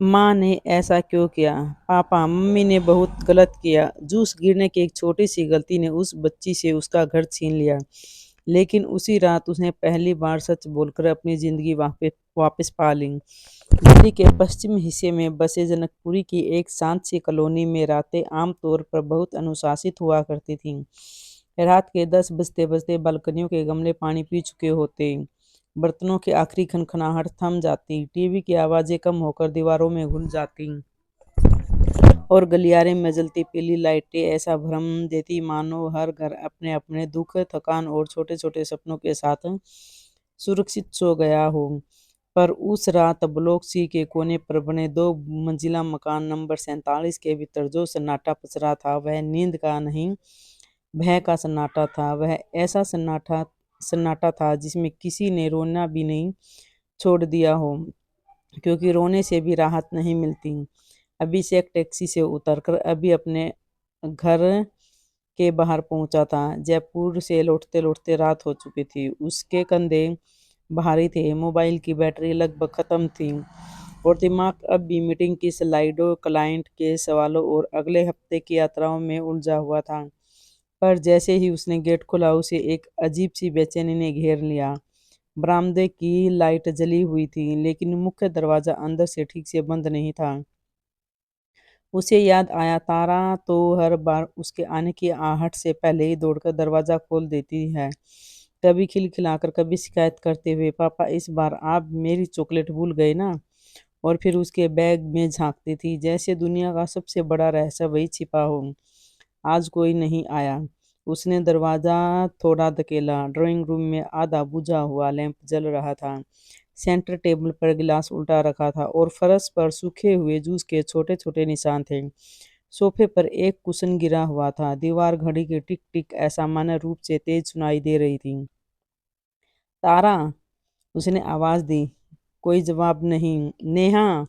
माँ ने ऐसा क्यों किया? पापा, मम्मी ने बहुत गलत किया। जूस गिरने की एक छोटी सी गलती ने उस बच्ची से उसका घर छीन लिया। लेकिन उसी रात उसने पहली बार सच बोलकर अपनी जिंदगी वापस वापस पा ली। दिल्ली के पश्चिम हिस्से में बसे जनकपुरी की एक शांत सी कॉलोनी में रातें आमतौर पर बहुत अनुशासित हुआ करती थीं। रात के 10 बजते बजते बालकनियों के गमले पानी पी चुके होते, बर्तनों की आखिरी खनखनाहट थम जाती, टीवी की आवाजें कम होकर दीवारों में घुल जाती और गलियारे में जलती पीली लाइटें ऐसा भ्रम देती मानो हर घर अपने अपने दुख, थकान और छोटे छोटे सपनों के साथ सुरक्षित सो गया हो। पर उस रात ब्लॉक सी के कोने पर बने 2 मंजिला मकान नंबर 47 के भीतर जो सन्नाटा पसरा था वह नींद का नहीं, भय का सन्नाटा था। वह ऐसा सन्नाटा सन्नाटा था जिसमें किसी ने रोना भी नहीं छोड़ दिया हो, क्योंकि रोने से भी राहत नहीं मिलती। अभिषेक टैक्सी से उतरकर अभी अपने घर के बाहर पहुंचा था। जयपुर से लौटते लौटते रात हो चुकी थी। उसके कंधे भारी थे, मोबाइल की बैटरी लगभग खत्म थी और दिमाग अब भी मीटिंग की स्लाइडों, क्लाइंट के सवालों और अगले हफ्ते की यात्राओं में उलझा हुआ था। पर जैसे ही उसने गेट खोला उसे एक अजीब सी बेचैनी ने घेर लिया। बरामदे की लाइट जली हुई थी, लेकिन मुख्य दरवाजा अंदर से ठीक से बंद नहीं था। उसे याद आया, तारा तो हर बार उसके आने की आहट से पहले ही दौड़कर दरवाजा खोल देती है, कभी खिलखिलाकर, कभी शिकायत करते हुए, पापा इस बार आप मेरी चॉकलेट भूल गए ना। और फिर उसके बैग में झांकती थी, जैसे दुनिया का सबसे बड़ा रहस्य वही छिपा हो। आज कोई नहीं आया। उसने दरवाजा थोड़ा धकेला। ड्राइंग रूम में आधा बुझा हुआ लैंप जल रहा था। सेंटर टेबल पर गिलास उल्टा रखा था और फर्श पर सूखे हुए जूस के छोटे छोटे निशान थे। सोफे पर एक कुशन गिरा हुआ था। दीवार घड़ी की टिक टिक असामान्य रूप से तेज सुनाई दे रही थी। तारा, उसने आवाज दी। कोई जवाब नहीं। नेहा,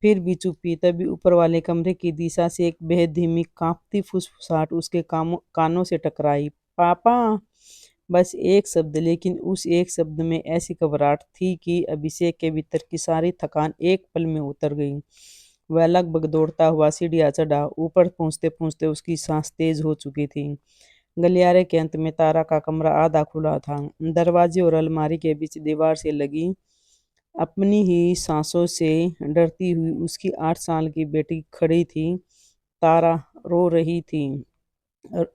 फिर भी चुप्पी। तभी ऊपर वाले कमरे की दिशा से एक बेहद धीमी कांपती फुसफुसाहट उसके कानों से टकराई। पापा, बस एक शब्द, लेकिन उस एक शब्द में ऐसी घबराहट थी कि अभिषेक के भीतर की सारी थकान एक पल में उतर गई। वह लगभग दौड़ता हुआ सीढ़ियां चढ़ा। ऊपर पहुंचते पहुंचते उसकी सांस तेज हो चुकी थी। गलियारे के अंत में तारा का कमरा आधा खुला था। दरवाजे और अलमारी के बीच दीवार से लगी अपनी ही सांसों से डरती हुई उसकी 8 साल की बेटी खड़ी थी। तारा रो रही थी। और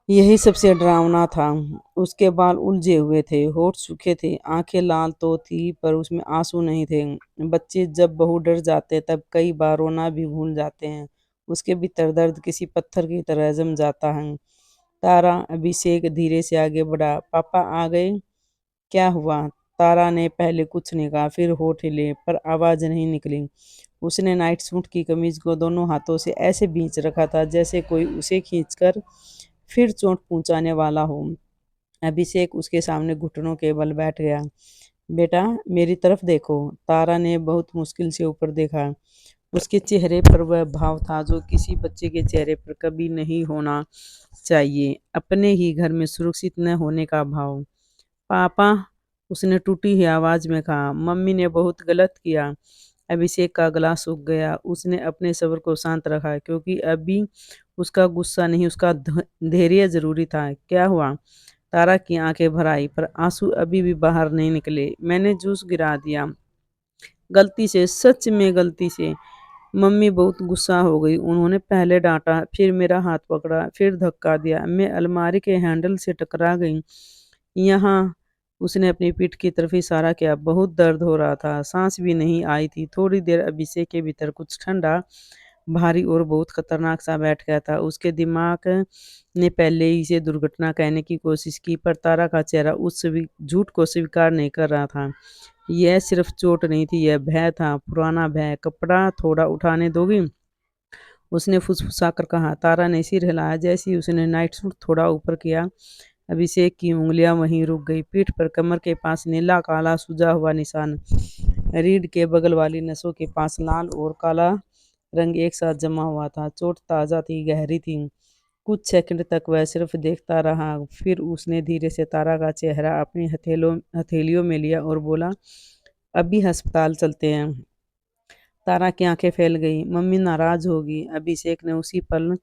यही सबसे डरावना था। उसके बाल उलझे हुए थे, होठ सूखे थे, आंखें लाल तो थी पर उसमें आंसू नहीं थे। बच्चे जब बहुत डर जाते तब कई बार रोना भी भूल जाते हैं। उसके भीतर दर्द किसी पत्थर की तरह जम जाता है। तारा, अभिषेक धीरे से आगे बढ़ा। पापा आ गए? क्या हुआ? तारा ने पहले कुछ नहीं कहा, फिर होठ हिले पर आवाज नहीं निकली। उसने नाइट सूट की कमीज को दोनों हाथों से ऐसे भींच रखा था जैसे कोई उसे खींचकर फिर चोट पहुंचाने वाला हो। अभिषेक उसके सामने घुटनों के बल बैठ गया। बेटा, मेरी तरफ देखो। तारा ने बहुत मुश्किल से ऊपर देखा। उसके चेहरे पर वह भाव था जो किसी बच्चे के चेहरे पर कभी नहीं होना चाहिए, अपने ही घर में सुरक्षित न होने का भाव। पापा, उसने टूटी हुई आवाज में कहा, मम्मी ने बहुत गलत किया। अभिषेक का गला सूख गया। उसने अपने सब्र को शांत रखा, क्योंकि अभी उसका गुस्सा नहीं, उसका धैर्य जरूरी था। क्या हुआ? तारा की आंखें भर आई, पर आंसू अभी भी बाहर नहीं निकले। मैंने जूस गिरा दिया, गलती से, सच में गलती से। मम्मी बहुत गुस्सा हो गई। उन्होंने पहले डांटा, फिर मेरा हाथ पकड़ा, फिर धक्का दिया। मैं अलमारी के हैंडल से टकरा गई। यहाँ, उसने अपनी पीठ की तरफ इशारा किया। बहुत दर्द हो रहा था, सांस भी नहीं आई थी। थोड़ी देर अभिषेक के भीतर कुछ ठंडा, भारी और बहुत खतरनाक सा बैठ गया था। उसके दिमाग ने पहले ही इसे दुर्घटना कहने की कोशिश की, पर तारा का चेहरा उस झूठ को स्वीकार नहीं कर रहा था। यह सिर्फ चोट नहीं थी, यह भय था, पुराना भय। कपड़ा थोड़ा उठाने दोगी? उसने फुसफुसा कर कहा। तारा ने सिर हिलाया। जैसे ही उसने नाइट सूट थोड़ा ऊपर किया, अभिषेक की उंगलियां वहीं रुक गई। पीठ पर कमर के पास नीला काला सूजा हुआ निशान, रीढ़ के बगल वाली नसों के पास लाल और काला रंग एक साथ जमा हुआ था। चोट ताजा थी, गहरी थी। कुछ सेकंड तक वह सिर्फ देखता रहा, फिर उसने धीरे से तारा का चेहरा अपनी हथेलियों में लिया और बोला, अभी अस्पताल चलते हैं। तारा की आंखें फैल गई। मम्मी नाराज होगी। अभिषेक ने उसी पल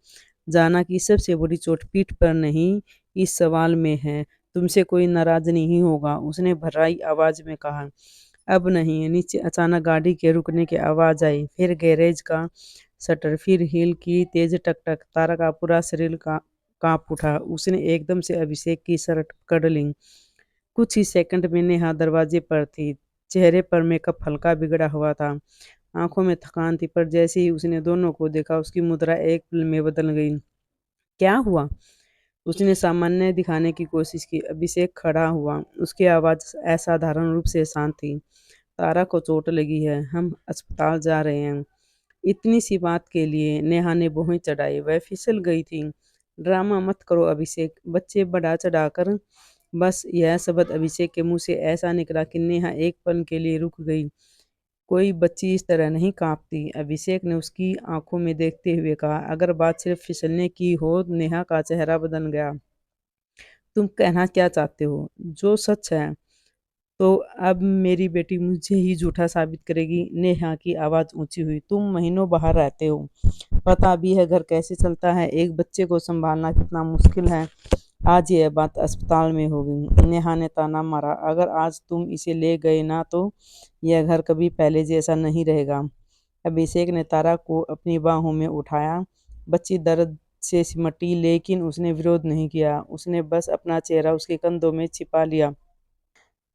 जाना कि सबसे बड़ी चोट पीठ पर नहीं, इस सवाल में है। तुमसे कोई नाराज नहीं होगा, उसने भर्राई आवाज में कहा। अब नहीं। नीचे अचानक गाड़ी के रुकने की आवाज आई, फिर गैरेज का शटर, फिर हील की तेज टक टक। तारा का पूरा शरीर का कांप उठा। उसने एकदम से अभिषेक की शर्ट पकड़ ली। कुछ ही सेकंड में नेहा दरवाजे पर थी। चेहरे पर मेकअप हल्का बिगड़ा हुआ था, आंखों में थकान थी, पर जैसे ही उसने दोनों को देखा उसकी मुद्रा एक पल में बदल गई। क्या हुआ? उसने सामान्य दिखाने की कोशिश की। अभिषेक खड़ा हुआ। उसकी आवाज असाधारण रूप से शांत थी। तारा को चोट लगी है, हम अस्पताल जा रहे हैं। इतनी सी बात के लिए नेहा ने भौहें चढ़ाई। वह फिसल गई थी। ड्रामा मत करो अभिषेक, बच्चे बढ़ा चढ़ाकर। बस यह शब्द अभिषेक के मुंह से ऐसा निकला कि नेहा एक पल के लिए रुक गई। कोई बच्ची इस तरह नहीं कांपती। अभिषेक ने उसकी आंखों में देखते हुए कहा। अगर बात सिर्फ फिसलने की हो। नेहा का चेहरा बदल गया। तुम कहना क्या चाहते हो? जो सच है। तो अब मेरी बेटी मुझे ही झूठा साबित करेगी? नेहा की आवाज ऊंची हुई। तुम महीनों बाहर रहते हो, पता भी है घर कैसे चलता है, एक बच्चे को संभालना कितना मुश्किल है। आज यह बात अस्पताल में होगी। नेहा ने ताना मारा। अगर आज तुम इसे ले गए ना तो यह घर कभी पहले जैसा नहीं रहेगा। अभिषेक ने तारा को अपनी बाहों में उठाया। बच्ची दर्द से सिमटी, लेकिन उसने विरोध नहीं किया। उसने बस अपना चेहरा उसके कंधों में छिपा लिया।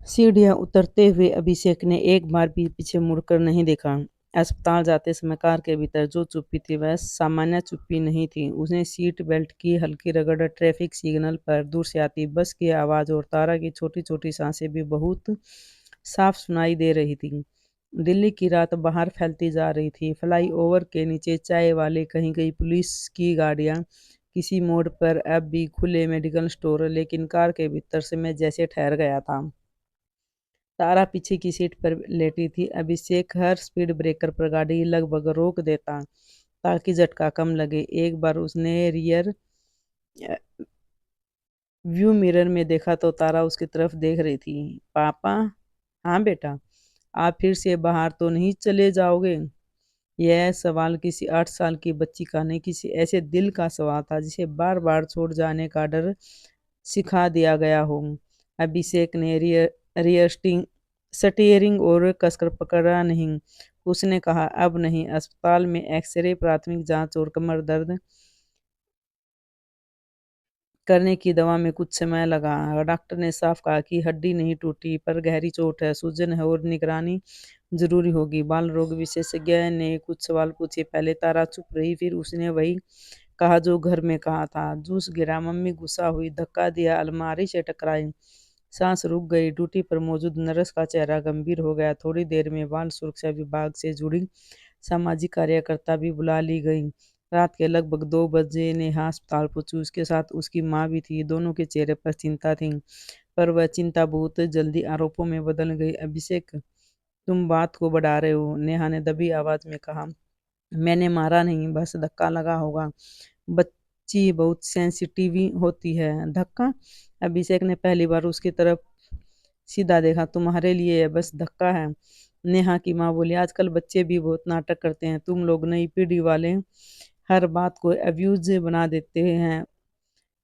सीढ़ियां उतरते हुए अभिषेक ने एक बार भी पीछे मुड़कर नहीं देखा। अस्पताल जाते समय कार के भीतर जो चुप्पी थी वह सामान्य चुप्पी नहीं थी। उसने सीट बेल्ट की हल्की रगड़, ट्रैफिक सिग्नल पर दूर से आती बस की आवाज और तारा की छोटी छोटी सांसें भी बहुत साफ सुनाई दे रही थी। दिल्ली की रात बाहर फैलती जा रही थी। फ्लाईओवर के नीचे चाय वाले, कहीं कहीं पुलिस की गाड़ियां, किसी मोड़ पर अब भी खुले मेडिकल स्टोर, लेकिन कार के भीतर से मैं जैसे ठहर गया था। तारा पीछे की सीट पर लेटी थी। अभिषेक हर स्पीड ब्रेकर पर गाड़ी लगभग रोक देता ताकि झटका कम लगे। एक बार उसने रियर व्यू मिरर में देखा तो तारा उसकी तरफ देख रही थी। पापा? हाँ बेटा। आप फिर से बाहर तो नहीं चले जाओगे? यह सवाल किसी 8 साल की बच्ची का नहीं, किसी ऐसे दिल का सवाल था जिसे बार बार छोड़ जाने का डर सिखा दिया गया हो। अभिषेक ने रियर स्टीयरिंग और कसकर पकड़ा नहीं। उसने कहा, अब नहीं। अस्पताल में एक्सरे, प्राथमिक जांच और कमर दर्द करने की दवा में कुछ समय लगा। डॉक्टर ने साफ कहा कि हड्डी नहीं टूटी, पर गहरी चोट है, सूजन है और निगरानी जरूरी होगी। बाल रोग विशेषज्ञ ने कुछ सवाल पूछे। पहले तारा चुप रही, फिर उसने वही कहा जो घर में कहा था। जूस गिरा। मम्मी गुस्सा हुई, धक्का दिया, अलमारी से टकराई। सांस रुक गई। ड्यूटी पर मौजूद नर्स का चेहरा गंभीर हो गया। थोड़ी देर में बाल सुरक्षा विभाग से जुड़ी सामाजिक कार्यकर्ता भी बुला ली गई। रात के लगभग 2 बजे नेहा अस्पताल पहुंची। उसके साथ उसकी माँ भी थी। दोनों के चेहरे पर चिंता थी, पर वह चिंता बहुत जल्दी आरोपों में बदल गई। अभिषेक, तुम बात को बढ़ा रहे हो, नेहा ने दबी आवाज में कहा। मैंने मारा नहीं, बस धक्का लगा होगा। बच्ची बहुत सेंसिटिव होती है। धक्का? अभिषेक ने पहली बार उसकी तरफ सीधा देखा। तुम्हारे लिए यह बस धक्का है? नेहा की माँ बोली। आजकल बच्चे भी बहुत नाटक करते हैं। तुम लोग नई पीढ़ी वाले हर बात को अब्यूज बना देते हैं।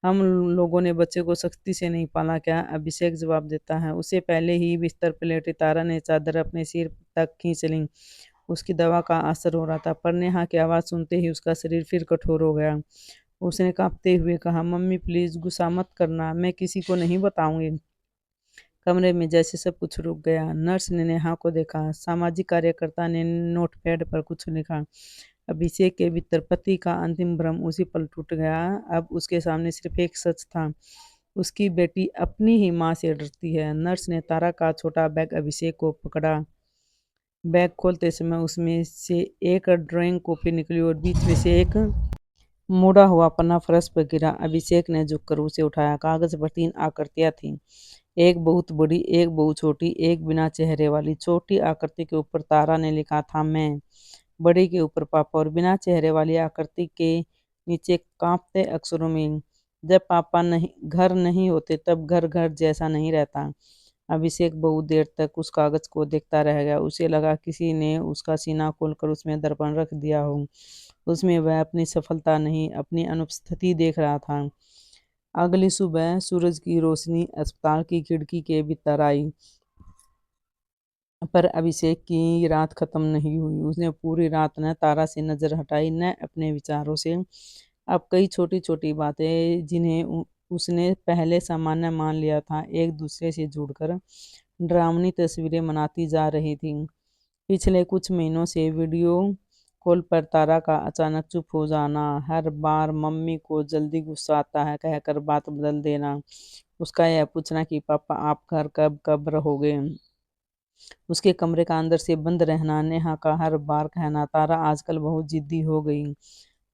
हम लोगों ने बच्चे को सख्ती से नहीं पाला क्या? अभिषेक जवाब देता है। उसे पहले ही बिस्तर पर लेटे तारा ने चादर अपने सिर तक खींच ली। उसकी दवा का असर हो रहा था, पर नेहा की आवाज सुनते ही उसका शरीर फिर कठोर हो गया। उसने कांपते हुए कहा, मम्मी प्लीज गुस्सा मत करना, मैं किसी को नहीं बताऊंगी। कमरे में जैसे सब कुछ रुक गया। नर्स ने नेहा को देखा। सामाजिक कार्यकर्ता ने नोटपैड पर कुछ लिखा। अभिषेक के भीतर पति का अंतिम भ्रम उसी पल टूट गया। अब उसके सामने सिर्फ एक सच था, उसकी बेटी अपनी ही माँ से डरती है। नर्स ने तारा का छोटा बैग अभिषेक को पकड़ा। बैग खोलते समय उसमें से एक ड्राइंग कॉपी निकली और बीच में से एक मुड़ा हुआ पन्ना फर्श पर गिरा। अभिषेक ने झुककर उसे उठाया। कागज पर 3 आकृतियां थीं, एक बहुत बड़ी, एक बहुत छोटी, एक बिना चेहरे वाली। छोटी आकृति के ऊपर तारा ने लिखा था मैं, बड़ी के ऊपर पापा, और बिना चेहरे वाली आकृति के नीचे कांपते अक्षरों में, जब पापा नहीं घर नहीं होते तब घर घर जैसा नहीं रहता। अभिषेक बहुत देर तक उस कागज को देखता रह गया। उसे लगा किसी ने उसका सीना खोलकर उसमें दर्पण रख दिया हो। उसमें वह अपनी सफलता नहीं, अपनी अनुपस्थिति देख रहा था। अगली सुबह सूरज की रोशनी अस्पताल की खिड़की के भीतर आई, पर अभिषेक की रात खत्म नहीं हुई। उसने पूरी रात न तारा से नजर हटाई, न अपने विचारों से। अब कई छोटी छोटी बातें जिन्हें उसने पहले सामान्य मान लिया था, एक दूसरे से जुड़कर डरावनी तस्वीरें बनाती जा रही थी। पिछले कुछ महीनों से वीडियो कॉल पर तारा का अचानक चुप हो जाना, हर बार मम्मी को जल्दी गुस्सा आता है कहकर बात बदल देना, उसका यह पूछना कि पापा आप घर कब कब रहोगे, उसके कमरे का अंदर से बंद रहना, नेहा का हर बार कहना तारा आजकल बहुत जिद्दी हो गई।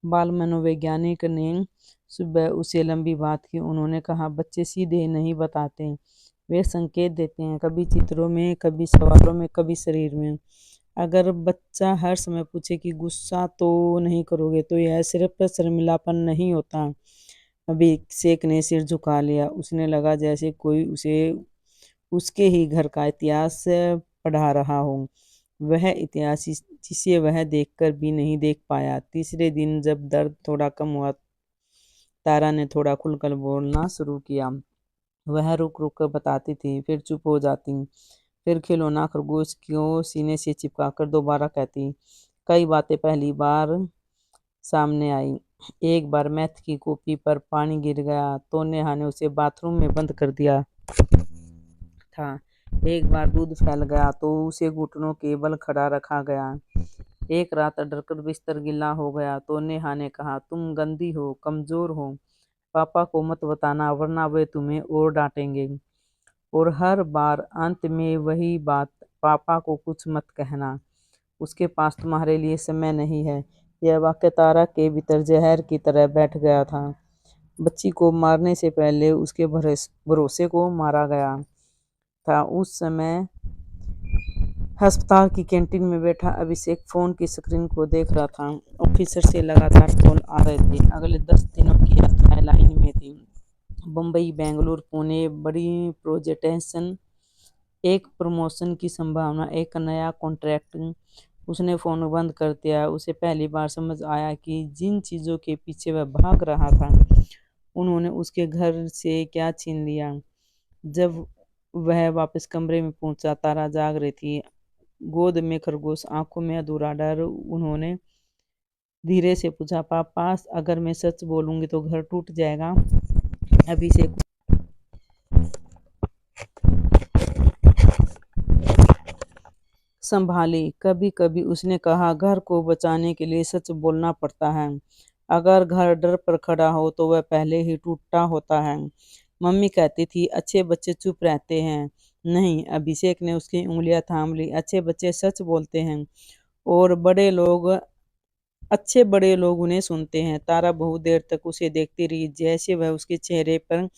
बाल मनोवैज्ञानिक ने सुबह उसे लंबी बात की। उन्होंने कहा बच्चे सीधे नहीं बताते, वे संकेत देते हैं, कभी चित्रों में, कभी सवालों में, कभी शरीर में। अगर बच्चा हर समय पूछे कि गुस्सा तो नहीं करोगे, तो यह सिर्फ शर्मिलापन नहीं होता। अभिषेक ने सिर झुका लिया। उसने लगा जैसे कोई उसे उसके ही घर का इतिहास पढ़ा रहा हो, वह इतिहास जिसे वह देखकर भी नहीं देख पाया। तीसरे दिन जब दर्द थोड़ा कम हुआ, तारा ने थोड़ा खुलकर बोलना शुरू किया। वह रुक रुक कर बताती थी, फिर चुप हो जाती, फिर खिलौना खरगोश को सीने से चिपकाकर दोबारा कहती। कई बातें पहली बार सामने आई। एक बार मैथ की कॉपी पर पानी गिर गया तो नेहा ने उसे बाथरूम में बंद कर दिया था। एक बार दूध फैल गया तो उसे घुटनों के बल खड़ा रखा गया। एक रात डरकर बिस्तर गीला हो गया तो नेहा ने कहा तुम गंदी हो, कमजोर हो, पापा को मत बताना वरना वे तुम्हें और डांटेंगे। और हर बार अंत में वही बात, पापा को कुछ मत कहना, उसके पास तुम्हारे लिए समय नहीं है। यह वाक्य तारा के भीतर जहर की तरह बैठ गया था। बच्ची को मारने से पहले उसके भरोसे को मारा गया था। उस समय अस्पताल की कैंटीन में बैठा अभिषेक फोन की स्क्रीन को देख रहा था। ऑफिसर से लगातार कॉल आ रहे थे। अगले 10 दिनों की यात्राएं लाइन में थी। बम्बई, बेंगलुरु, पुणे, बड़ी प्रोजेक्टेशन, एक प्रमोशन की संभावना, एक नया कॉन्ट्रैक्ट। उसने फोन बंद कर दिया। उसे पहली बार समझ आया कि जिन चीजों के पीछे वह भाग रहा था, उन्होंने उसके घर से क्या छीन लिया। जब वह वापस कमरे में पहुंचा, तारा जाग रही थी, गोद में खरगोश, आंखों में अधूरा डर। उन्होंने धीरे से पूछा पापा अगर मैं सच बोलूंगी तो घर टूट जाएगा। अभिषेक संभाली। कभी कभी उसने कहा घर को बचाने के लिए सच बोलना पड़ता है। अगर घर डर पर खड़ा हो तो वह पहले ही टूटा होता है। मम्मी कहती थी अच्छे बच्चे चुप रहते हैं। नहीं, अभिषेक ने उसकी उंगलियां थाम ली। अच्छे बच्चे सच बोलते हैं और बड़े लोग उन्हें सुनते हैं। तारा बहुत देर तक उसे देखती रही, जैसे वह उसके चेहरे पर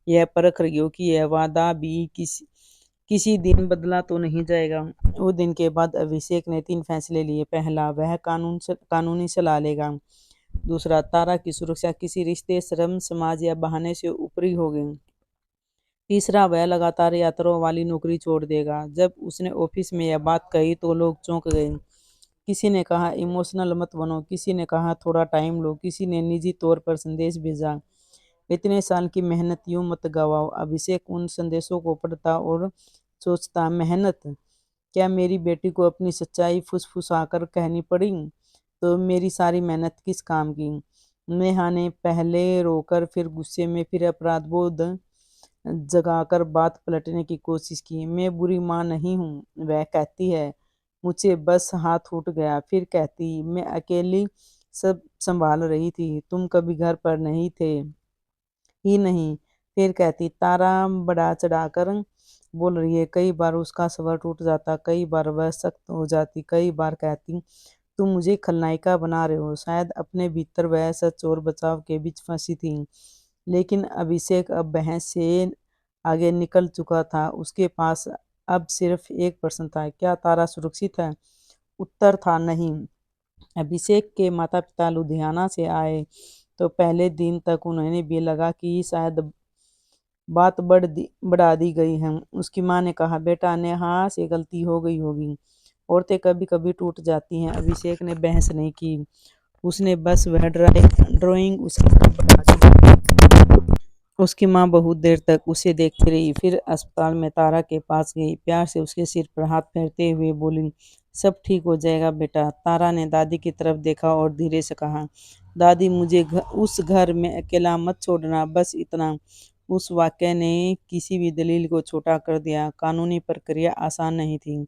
यह परख रही हो कि यह वादा भी किसी दिन बदला तो नहीं जाएगा। वो दिन के बाद अभिषेक ने 3 फैसले लिए। पहला, वह कानूनी सलाह लेगा। दूसरा, तारा की सुरक्षा किसी रिश्ते, शर्म, समाज या बहाने से ऊपरी हो गई। तीसरा, वह लगातार यात्राओं वाली नौकरी छोड़ देगा। जब उसने ऑफिस में यह बात कही तो लोग चौंक गए। किसी ने कहा इमोशनल मत बनो, किसी ने कहा थोड़ा टाइम लो, किसी ने निजी तौर पर संदेश भेजा इतने साल की मेहनत यूं मत गवाओ। अभिषेक उन संदेशों को पढ़ता और सोचता, मेहनत, क्या मेरी बेटी को अपनी सच्चाई फुसफुसाकर कहनी पड़ी? तो मेरी सारी मेहनत किस काम की? नेहा ने पहले रोकर, फिर गुस्से में, फिर अपराध बोध जगाकर बात पलटने की कोशिश की। मैं बुरी माँ नहीं हूँ, वह कहती है, मुझे बस हाथ टूट गया। फिर कहती, मैं अकेली सब संभाल रही थी, तुम कभी घर पर नहीं थे ही नहीं। फिर कहती, तारा बढ़ा चढ़ाकर बोल रही है। कई बार उसका सबर टूट जाता, कई बार वह सख्त हो जाती, कई बार कहती तुम मुझे खलनायिका बना रहे हो। शायद अपने भीतर वह सच और बचाव के बीच फंसी थी। लेकिन अभिषेक अब बहस से आगे निकल चुका था। उसके पास अब सिर्फ एक प्रश्न था, क्या तारा सुरक्षित है? उत्तर था नहीं। अभिषेक के माता पिता लुधियाना से आए तो पहले दिन तक उन्हें भी लगा कि शायद बात बढ़ा दी गई है। उसकी माँ ने कहा, बेटा नेहा से गलती हो गई होगी, औरतें कभी कभी टूट जाती हैं। अभिषेक ने बहस नहीं की, उसने बस वह ड्राइंग उसकी तरफ बढ़ा दी। उसकी माँ बहुत देर तक उसे देखती रही, फिर अस्पताल में तारा के पास गई, प्यार से उसके सिर पर हाथ फेरते हुए बोली, सब ठीक हो जाएगा बेटा। तारा ने दादी की तरफ देखा और धीरे से कहा, दादी मुझे उस घर में अकेला मत छोड़ना, बस इतना। उस वाक्य ने किसी भी दलील को छोटा कर दिया। कानूनी प्रक्रिया आसान नहीं थी।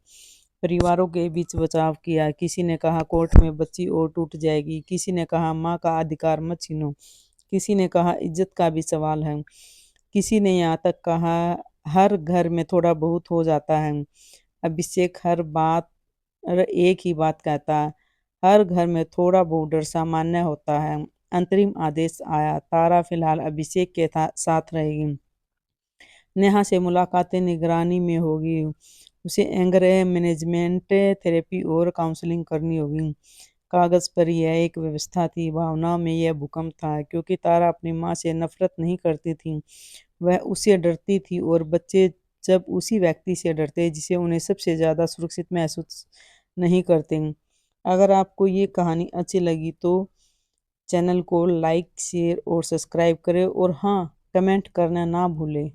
परिवारों के बीच बचाव किया। किसी ने कहा कोर्ट में बच्ची और टूट जाएगी, किसी ने कहा माँ का अधिकार मत छीनो, किसी ने कहा इज्जत का भी सवाल है, किसी ने यहाँ तक कहा हर घर में थोड़ा बहुत हो जाता है। अभिषेक एक ही बात कहता है, हर घर में थोड़ा बहुत डर सामान्य होता है। अंतरिम आदेश आया, तारा फिलहाल अभिषेक के साथ रहेगी। नेहा से मुलाकातें निगरानी में होगी, उसे एंगर मैनेजमेंट थेरेपी और काउंसलिंग करनी होगी। कागज पर यह एक व्यवस्था थी, भावना में यह भूकंप था, क्योंकि तारा अपनी माँ से नफरत नहीं करती थी, वह उससे डरती थी। और बच्चे जब उसी व्यक्ति से डरते जिसे उन्हें सबसे ज्यादा सुरक्षित महसूस नहीं करते। अगर आपको ये कहानी अच्छी लगी तो चैनल को लाइक शेयर और सब्सक्राइब करें, और हाँ, कमेंट करना ना भूलें।